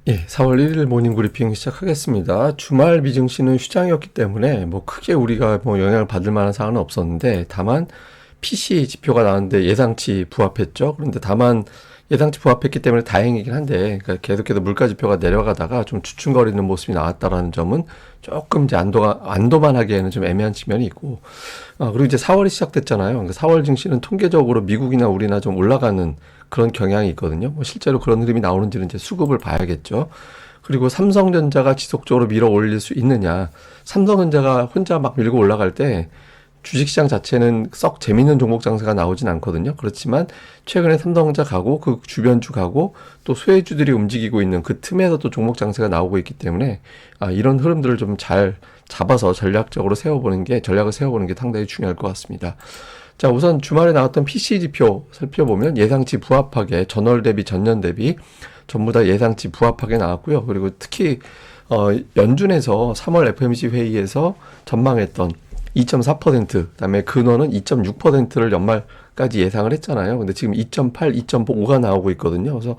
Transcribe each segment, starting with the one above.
예, 4월 1일 모닝 브리핑 시작하겠습니다. 주말 미증시는 휴장이었기 때문에 뭐 크게 우리가 뭐 영향을 받을 만한 사안은 없었는데, 다만 PC 지표가 나왔는데 예상치 부합했죠. 그런데 다만 예상치 부합했기 때문에 다행이긴 한데, 그러니까 계속해서 물가 지표가 내려가다가 좀 주춤거리는 모습이 나왔다라는 점은 조금 이제 안도만 하기에는 좀 애매한 측면이 있고, 그리고 이제 4월이 시작됐잖아요. 그러니까 4월 증시는 통계적으로 미국이나 우리나 좀 올라가는 그런 경향이 있거든요. 뭐 실제로 그런 흐름이 나오는지는 이제 수급을 봐야겠죠. 그리고 삼성전자가 지속적으로 밀어 올릴 수 있느냐. 삼성전자가 혼자 막 밀고 올라갈 때 주식시장 자체는 썩 재밌는 종목 장세가 나오진 않거든요. 그렇지만 최근에 삼성전자 가고 그 주변주 가고 또 소외주들이 움직이고 있는 그 틈에서 또 종목 장세가 나오고 있기 때문에 이런 흐름들을 좀 잘 잡아서 전략을 세워보는 게 상당히 중요할 것 같습니다. 자, 우선 주말에 나왔던 PC 지표 살펴보면 예상치 부합하게 전월 대비 전년 대비 전부 다 예상치 부합하게 나왔고요. 그리고 특히 연준에서 3월 FOMC 회의에서 전망했던 2.4%, 그다음에 근원은 2.6%를 연말까지 예상을 했잖아요. 근데 지금 2.8, 2.5가 나오고 있거든요. 그래서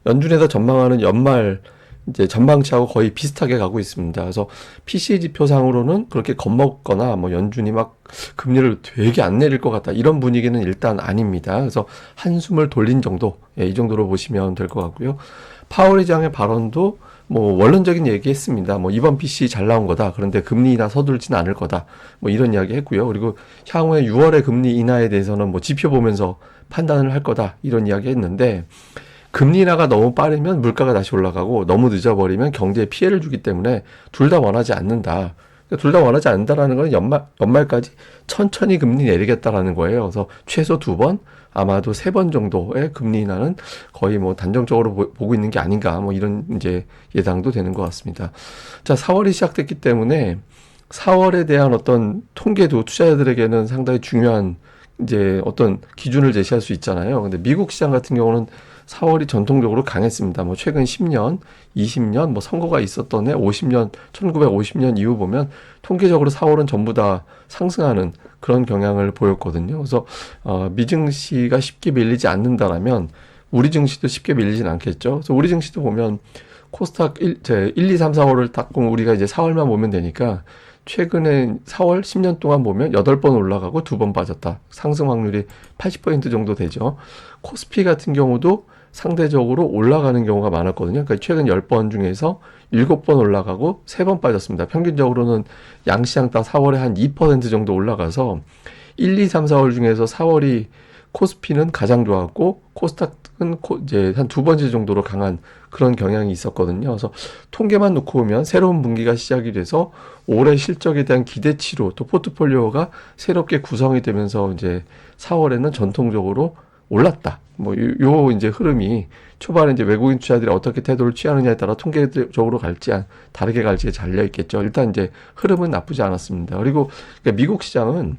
연준에서 전망하는 연말 이제 전망치하고 거의 비슷하게 가고 있습니다. 그래서 PCE 지표상으로는 그렇게 겁먹거나 뭐 연준이 막 금리를 되게 안 내릴 것 같다 이런 분위기는 일단 아닙니다. 그래서 한숨을 돌린 정도, 이 정도로 보시면 될 것 같고요. 파월 의장의 발언도 뭐 원론적인 얘기했습니다. 뭐 이번 PC 잘 나온 거다. 그런데 금리 인하 서둘지는 않을 거다. 뭐 이런 이야기 했고요. 그리고 향후에 6월에 금리 인하에 대해서는 뭐 지표 보면서 판단을 할 거다. 이런 이야기 했는데 금리 인하가 너무 빠르면 물가가 다시 올라가고 너무 늦어버리면 경제에 피해를 주기 때문에 둘 다 원하지 않는다. 둘 다 원하지 않는다라는 건 연말까지 천천히 금리 내리겠다라는 거예요. 그래서 최소 2번, 아마도 3번 정도의 금리 인하는 거의 뭐 단정적으로 보고 있는 게 아닌가, 뭐 이런 이제 예상도 되는 것 같습니다. 자, 4월이 시작됐기 때문에 4월에 대한 어떤 통계도 투자자들에게는 상당히 중요한 이제 어떤 기준을 제시할 수 있잖아요. 근데 미국 시장 같은 경우는 4월이 전통적으로 강했습니다. 뭐 최근 10년, 20년, 뭐 선거가 있었던 해 50년, 1950년 이후 보면 통계적으로 4월은 전부 다 상승하는 그런 경향을 보였거든요. 그래서 미증시가 쉽게 밀리지 않는다라면 우리 증시도 쉽게 밀리진 않겠죠. 그래서 우리 증시도 보면 코스닥 1, 2, 3, 4월을 딱 보면 우리가 이제 4월만 보면 되니까 최근에 4월 10년 동안 보면 8번 올라가고 2번 빠졌다. 상승 확률이 80% 정도 되죠. 코스피 같은 경우도 상대적으로 올라가는 경우가 많았거든요. 그러니까 최근 10번 중에서 7번 올라가고 3번 빠졌습니다. 평균적으로는 양시장 딱 4월에 한 2% 정도 올라가서 1, 2, 3, 4월 중에서 4월이 코스피는 가장 좋았고 코스닥은 이제 한 2번째 정도로 강한 그런 경향이 있었거든요. 그래서 통계만 놓고 보면 새로운 분기가 시작이 돼서 올해 실적에 대한 기대치로 또 포트폴리오가 새롭게 구성이 되면서 이제 4월에는 전통적으로 올랐다. 뭐 요 이제 흐름이 초반에 이제 외국인 투자들이 어떻게 태도를 취하느냐에 따라 통계적으로 다르게 갈지에 잘려 있겠죠. 일단 이제 흐름은 나쁘지 않았습니다. 그리고 그러니까 미국 시장은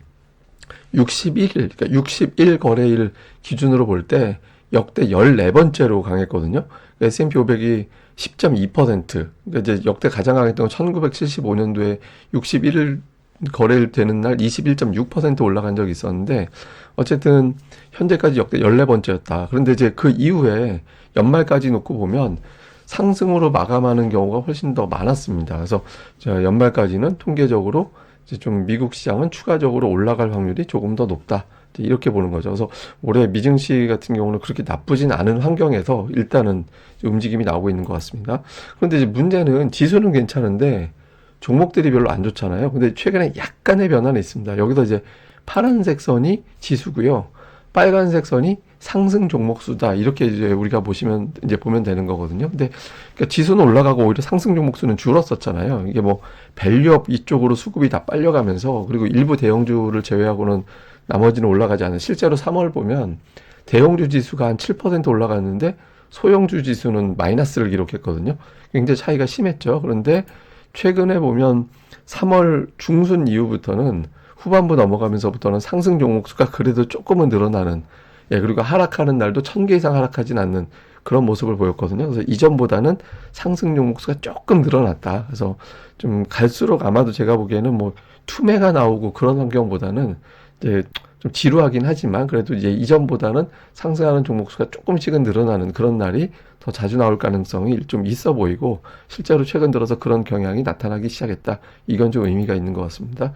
61일, 그러니까 60일 거래일 기준으로 볼 때 역대 14번째로 강했거든요. 그러니까 S&P 500이 10.2%, 그러니까 이제 역대 가장 강했던 건 1975년도에 61일 거래일 되는 날 21.6% 올라간 적이 있었는데 어쨌든 현재까지 역대 14번째였다. 그런데 이제 그 이후에 연말까지 놓고 보면 상승으로 마감하는 경우가 훨씬 더 많았습니다. 그래서 연말까지는 통계적으로 이제 좀 미국 시장은 추가적으로 올라갈 확률이 조금 더 높다. 이렇게 보는 거죠. 그래서 올해 미증시 같은 경우는 그렇게 나쁘진 않은 환경에서 일단은 움직임이 나오고 있는 것 같습니다. 그런데 이제 문제는 지수는 괜찮은데 종목들이 별로 안 좋잖아요. 근데 최근에 약간의 변화는 있습니다. 여기서 이제 파란색 선이 지수고요. 빨간색 선이 상승 종목 수다. 이렇게 이제 우리가 보면 되는 거거든요. 근데 그러니까 지수는 올라가고 오히려 상승 종목 수는 줄었었잖아요. 이게 뭐 밸류업 이쪽으로 수급이 다 빨려가면서 그리고 일부 대형주를 제외하고는 나머지는 올라가지 않아요. 실제로 3월 보면 대형주 지수가 한 7% 올라갔는데 소형주 지수는 마이너스를 기록했거든요. 굉장히 차이가 심했죠. 그런데 최근에 보면 3월 중순 이후부터는 후반부 넘어가면서부터는 상승 종목 수가 그래도 조금은 늘어나는, 그리고 하락하는 날도 1000개 이상 하락하진 않는 그런 모습을 보였거든요. 그래서 이전보다는 상승 종목 수가 조금 늘어났다. 그래서 좀 갈수록 아마도 제가 보기에는 뭐 투매가 나오고 그런 환경보다는 이제 좀 지루하긴 하지만 그래도 이제 이전보다는 상승하는 종목 수가 조금씩은 늘어나는 그런 날이 더 자주 나올 가능성이 좀 있어 보이고 실제로 최근 들어서 그런 경향이 나타나기 시작했다. 이건 좀 의미가 있는 것 같습니다.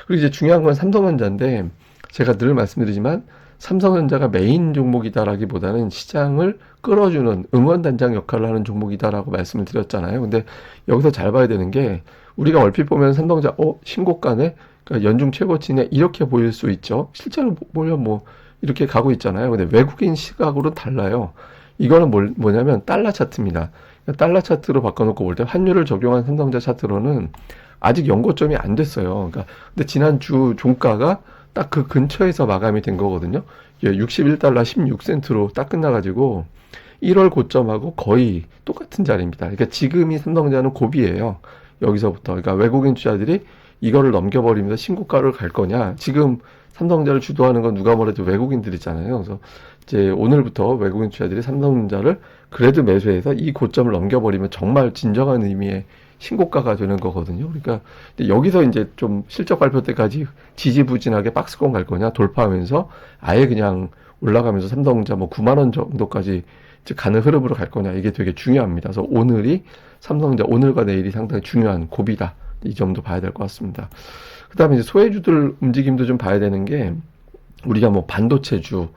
그리고 이제 중요한 건 삼성전자인데 제가 늘 말씀드리지만 삼성전자가 메인 종목이다라기보다는 시장을 끌어주는 응원단장 역할을 하는 종목이다라고 말씀을 드렸잖아요. 근데 여기서 잘 봐야 되는 게 우리가 얼핏 보면 삼성전자 신고가네, 그러니까 연중 최고치네 이렇게 보일 수 있죠. 실제로 보면 뭐 이렇게 가고 있잖아요. 근데 외국인 시각으로 달라요. 이거는 뭐냐면 달러 차트입니다. 달러 차트로 바꿔놓고 볼 때 환율을 적용한 삼성전자 차트로는 아직 연고점이 안 됐어요. 그러니까 근데 지난주 종가가 딱 그 근처에서 마감이 된 거거든요. 61달러 16센트로 딱 끝나가지고 1월 고점하고 거의 똑같은 자리입니다. 그러니까 지금이 삼성전자는 고비예요. 여기서부터. 그러니까 외국인 투자들이 이거를 넘겨버리면서 신고가를 갈 거냐. 지금 삼성전자를 주도하는 건 누가 뭐래도 외국인들이잖아요. 그래서 이제 오늘부터 외국인 투자들이 삼성전자를 그래도 매수해서 이 고점을 넘겨버리면 정말 진정한 의미의 신고가가 되는 거거든요. 그러니까 여기서 이제 좀 실적 발표 때까지 지지부진하게 박스권 갈 거냐, 돌파하면서 아예 그냥 올라가면서 삼성전자 뭐 9만 원 정도까지 가는 흐름으로 갈 거냐, 이게 되게 중요합니다. 그래서 오늘이 삼성전자 오늘과 내일이 상당히 중요한 고비다. 이 점도 봐야 될 것 같습니다. 그다음에 이제 소외주들 움직임도 좀 봐야 되는 게 우리가 뭐 반도체주,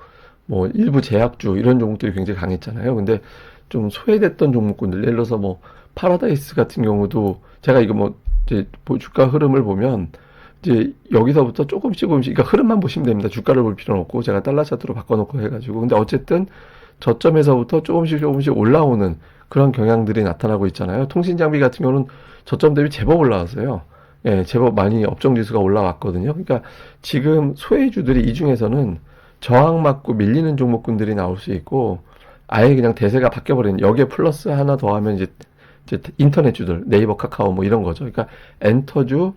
뭐 일부 제약주 이런 종목들이 굉장히 강했잖아요. 근데 좀 소외됐던 종목군들, 예를 들어서 뭐 파라다이스 같은 경우도 제가 이거 뭐 이제 주가 흐름을 보면 이제 여기서부터 조금씩 그러니까 흐름만 보시면 됩니다. 주가를 볼 필요는 없고 제가 달러 차트로 바꿔놓고 해가지고 근데 어쨌든 저점에서부터 조금씩 올라오는 그런 경향들이 나타나고 있잖아요. 통신장비 같은 경우는 저점 대비 제법 올라왔어요. 예, 제법 많이 업종지수가 올라왔거든요. 그러니까 지금 소외주들이 이 중에서는 저항 맞고 밀리는 종목군들이 나올 수 있고 아예 그냥 대세가 바뀌어버리는 여기에 플러스 하나 더 하면 이제 인터넷주들 네이버 카카오 뭐 이런 거죠. 그러니까 엔터주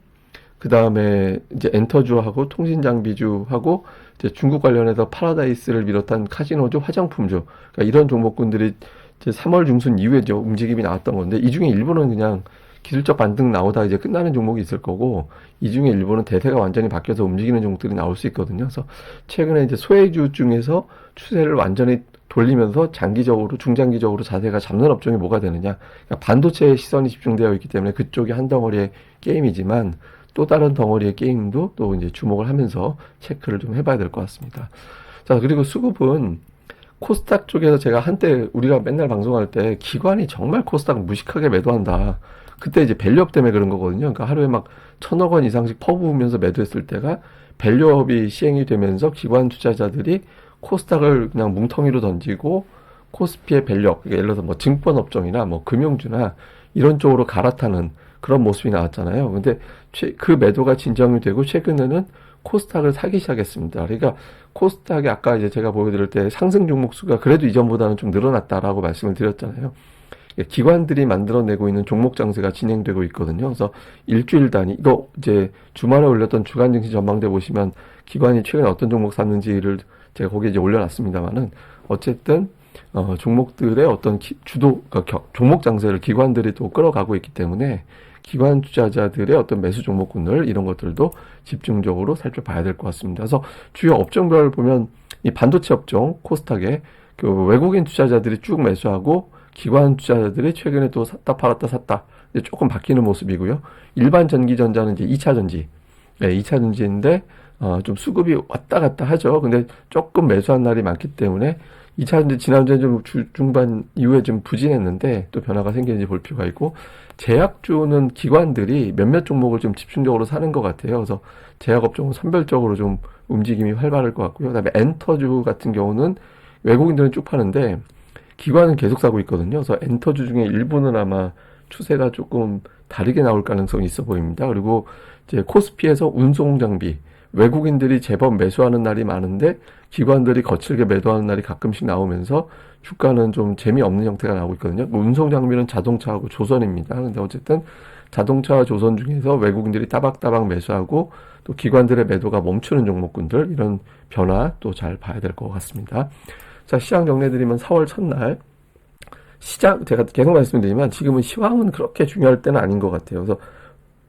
그 다음에 이제 엔터주하고 통신장비주하고 이제 중국 관련해서 파라다이스를 비롯한 카지노주, 화장품주 그러니까 이런 종목군들이 이제 3월 중순 이후에 움직임이 나왔던 건데 이 중에 일부는 그냥 기술적 반등 나오다 이제 끝나는 종목이 있을 거고 이 중에 일부는 대세가 완전히 바뀌어서 움직이는 종목들이 나올 수 있거든요. 그래서 최근에 이제 소외주 중에서 추세를 완전히 돌리면서 장기적으로 중장기적으로 자세가 잡는 업종이 뭐가 되느냐. 그러니까 반도체에 시선이 집중되어 있기 때문에 그쪽이 한 덩어리의 게임이지만 또 다른 덩어리의 게임도 또 이제 주목을 하면서 체크를 좀 해봐야 될 것 같습니다. 자, 그리고 수급은 코스닥 쪽에서 제가 한때 우리가 맨날 방송할 때 기관이 정말 코스닥 무식하게 매도한다. 그때 이제 밸류업 때문에 그런 거거든요. 그러니까 하루에 막 1,000억 원 이상씩 퍼부으면서 매도했을 때가 밸류업이 시행이 되면서 기관 투자자들이 코스닥을 그냥 뭉텅이로 던지고 코스피의 밸류업, 그러니까 예를 들어서 뭐 증권 업종이나 뭐 금융주나 이런 쪽으로 갈아타는 그런 모습이 나왔잖아요. 근데 그 매도가 진정이 되고 최근에는 코스닥을 사기 시작했습니다. 그러니까 코스닥이 아까 이제 제가 보여드릴 때 상승 종목 수가 그래도 이전보다는 좀 늘어났다라고 말씀을 드렸잖아요. 기관들이 만들어내고 있는 종목 장세가 진행되고 있거든요. 그래서 일주일 단위, 이거 이제 주말에 올렸던 주간 증시 전망대 보시면 기관이 최근에 어떤 종목 샀는지를 제가 거기에 이제 올려놨습니다만은 어쨌든 종목들의 어떤 그러니까 종목 장세를 기관들이 또 끌어가고 있기 때문에 기관 투자자들의 어떤 매수 종목군들 이런 것들도 집중적으로 살펴봐야 될 것 같습니다. 그래서 주요 업종별 보면 이 반도체 업종 코스닥에 그 외국인 투자자들이 쭉 매수하고 기관 투자자들이 최근에 또 샀다 팔았다 샀다 이제 조금 바뀌는 모습이고요. 일반 전기전자는 이제 2차 전지, 네, 2차 전지인데 좀 수급이 왔다 갔다 하죠. 근데 조금 매수한 날이 많기 때문에 2차 전지 지난주에 좀 중반 이후에 좀 부진했는데 또 변화가 생기는지 볼 필요가 있고 제약주는 기관들이 몇몇 종목을 좀 집중적으로 사는 것 같아요. 그래서 제약업종은 선별적으로 좀 움직임이 활발할 것 같고요. 그다음에 엔터주 같은 경우는 외국인들은 쭉 파는데 기관은 계속 사고 있거든요. 그래서 엔터주 중에 일부는 아마 추세가 조금 다르게 나올 가능성이 있어 보입니다. 그리고 이제 코스피에서 운송 장비, 외국인들이 제법 매수하는 날이 많은데 기관들이 거칠게 매도하는 날이 가끔씩 나오면서 주가는 좀 재미없는 형태가 나오고 있거든요. 운송 장비는 자동차하고 조선입니다. 근데 어쨌든 자동차와 조선 중에서 외국인들이 따박따박 매수하고 또 기관들의 매도가 멈추는 종목군들 이런 변화 또 잘 봐야 될 것 같습니다. 자, 시장 정리해드리면 4월 첫날 시장 제가 계속 말씀드리지만 지금은 시황은 그렇게 중요할 때는 아닌 것 같아요. 그래서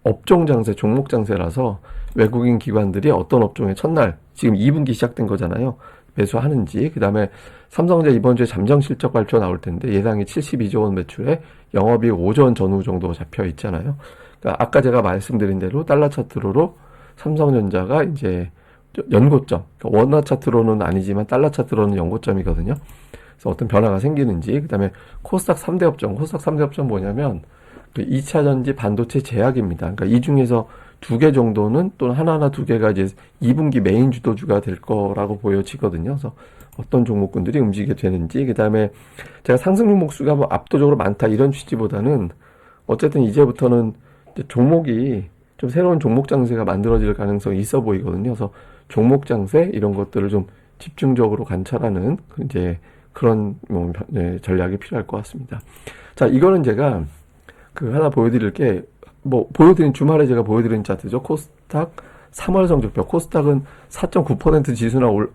업종 장세, 종목 장세라서 외국인 기관들이 어떤 업종에 첫날 지금 2분기 시작된 거잖아요. 매수하는지, 그 다음에 삼성전자 이번 주에 잠정 실적 발표 나올 텐데 예상이 72조 원 매출에 영업이익 5조 원 전후 정도 잡혀 있잖아요. 그러니까 아까 제가 말씀드린 대로 달러 차트로 삼성전자가 이제 연고점, 그러니까 원화 차트로는 아니지만 달러 차트로는 연고점이거든요. 그래서 어떤 변화가 생기는지, 그 다음에 코스닥 3대 업종, 코스닥 3대 업종 뭐냐면 그 2차 전지 반도체 제약입니다. 그러니까 이 중에서 두 개 정도는 또는 하나나 두 개가 이제 2분기 메인 주도주가 될 거라고 보여지거든요. 그래서 어떤 종목군들이 움직이게 되는지, 그 다음에 제가 상승 종목 수가 뭐 압도적으로 많다 이런 취지보다는 어쨌든 이제부터는 이제 종목이 좀 새로운 종목 장세가 만들어질 가능성이 있어 보이거든요. 그래서 종목 장세 이런 것들을 좀 집중적으로 관찰하는 이제 그런 뭐 전략이 필요할 것 같습니다. 자, 이거는 제가 그 하나 보여드릴 게 뭐 보여드린 주말에 제가 보여드린 차트죠. 코스닥 3월 성적표. 코스닥은 4.9%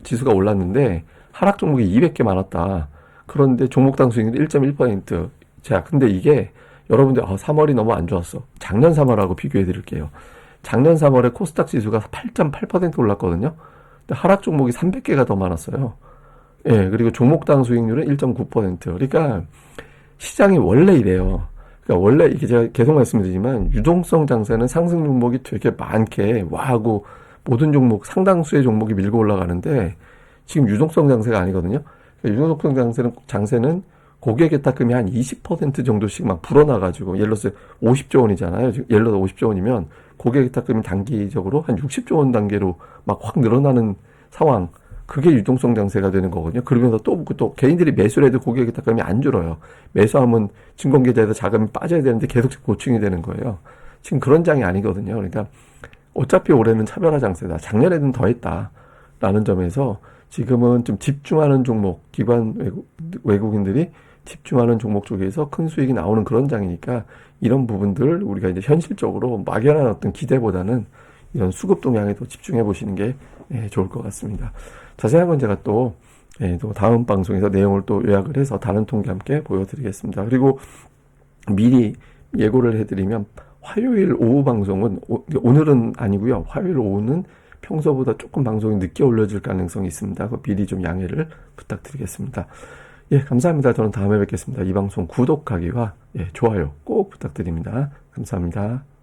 지수가 올랐는데 하락 종목이 200개 많았다. 그런데 종목당 수익률이 1.1%. 자, 근데 이게 여러분들 3월이 너무 안 좋았어. 작년 3월하고 비교해 드릴게요. 작년 3월에 코스닥 지수가 8.8% 올랐거든요. 근데 하락 종목이 300개가 더 많았어요. 예, 그리고 종목당 수익률은 1.9%. 그러니까 시장이 원래 이래요. 그러니까 원래 이게 제가 계속 말씀드리지만 유동성 장세는 상승 종목이 되게 많게 와하고 모든 종목 상당수의 종목이 밀고 올라가는데 지금 유동성 장세가 아니거든요. 그러니까 유동성 장세는 고객 예탁금이 한 20% 정도씩 막 불어나가지고 예를 들어서 50조 원이잖아요. 예를 들어서 50조 원이면 고객 예탁금이 단기적으로 한 60조 원 단계로 막 확 늘어나는 상황. 그게 유동성 장세가 되는 거거든요. 그러면서 또 개인들이 매수를 해도 고객 예탁금이 안 줄어요. 매수하면 증권계좌에서 자금이 빠져야 되는데 계속 보충이 되는 거예요. 지금 그런 장이 아니거든요. 그러니까 어차피 올해는 차별화 장세다. 작년에는 더 했다. 라는 점에서 지금은 좀 집중하는 종목, 기관 외국인들이 집중하는 종목 쪽에서 큰 수익이 나오는 그런 장이니까 이런 부분들 우리가 이제 현실적으로 막연한 어떤 기대보다는 이런 수급 동향에 더 집중해 보시는 게 좋을 것 같습니다. 자세한 건 제가 또 다음 방송에서 내용을 또 요약을 해서 다른 통계 함께 보여드리겠습니다. 그리고 미리 예고를 해드리면 화요일 오후 방송은 오늘은 아니고요. 화요일 오후는 평소보다 조금 방송이 늦게 올려질 가능성이 있습니다. 미리 좀 양해를 부탁드리겠습니다. 예, 감사합니다. 저는 다음에 뵙겠습니다. 이 방송 구독하기와 좋아요 꼭 부탁드립니다. 감사합니다.